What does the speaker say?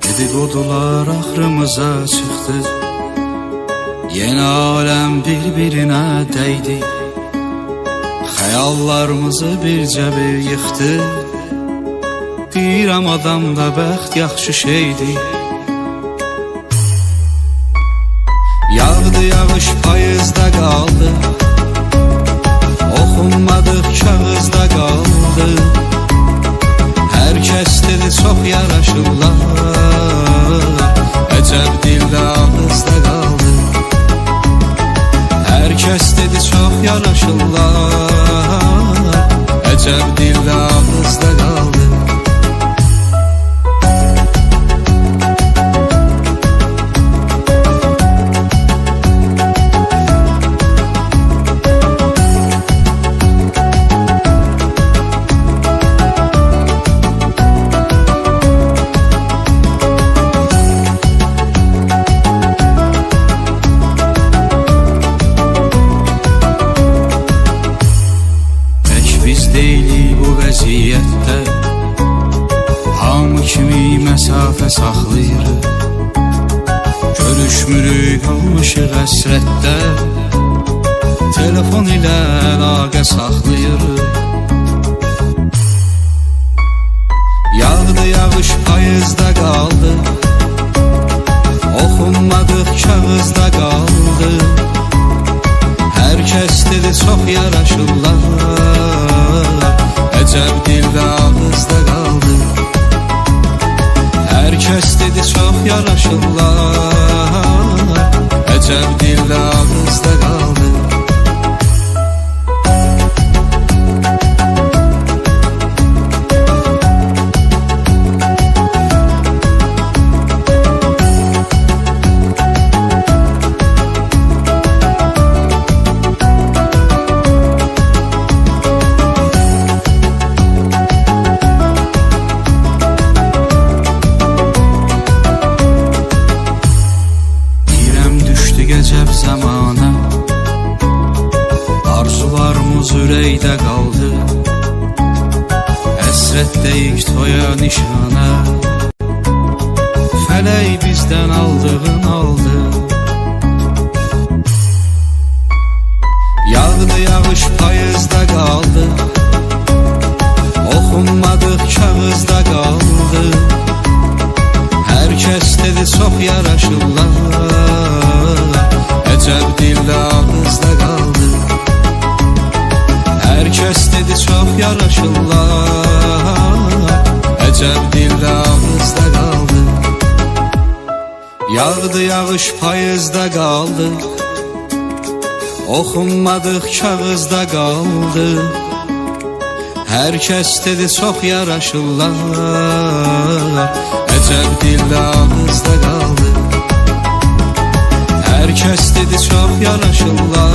Dedikodular axırımıza çıxdı, yeni aləm bir-birinə dəydi, xəyallarımızı bircə bir yıxdı. Deyirəm adamda bəxt yaxşı şeydi. Yağdı yağış payızda qaldı, oxunmadıq kağızda qaldı. Hər kəs dedi çox yaraşırlar, əcəb dildə ağızda qaldı. Hər kəs dedi çox yaraşırlar, əcəb dildə ağızda qaldı. Vəziyyətdə hamı kimi məsafə saxlayırıq, görüşmürük, qalmışıq həsrətdə, telefon ilə əlaqə saxlayırıq. Yağdı yağış payızda qaldı, oxunmadıq kağızda qaldı. Hər kəs dedi çox yaraşırlar, əcəb dildə ağızda qaldı. Hər kəs dedi çox yaraşırlar, əcəb dildə ağızda qaldı. Gecəb zamana, arzularımız ürəkdə qaldı, həsrətdəyik toya nişana, fələk bizdən aldığın aldı. Yağdı yağış payızda qaldı, oxunmadıq kağızda qaldı. Hər kəs dedi çox yaraşırlar, əcəb dildə ağızda qaldı. Hər kəs dedi çox yaraşırlar, əcəb dildə ağızda qaldı. Yağdı yağış payızda qaldı, oxunmadıq kağızda qaldı. Hər kəs dedi çox yaraşırlar, əcəb dildə ağızda qaldı. Hər kəs dedi çox yaraşırlar,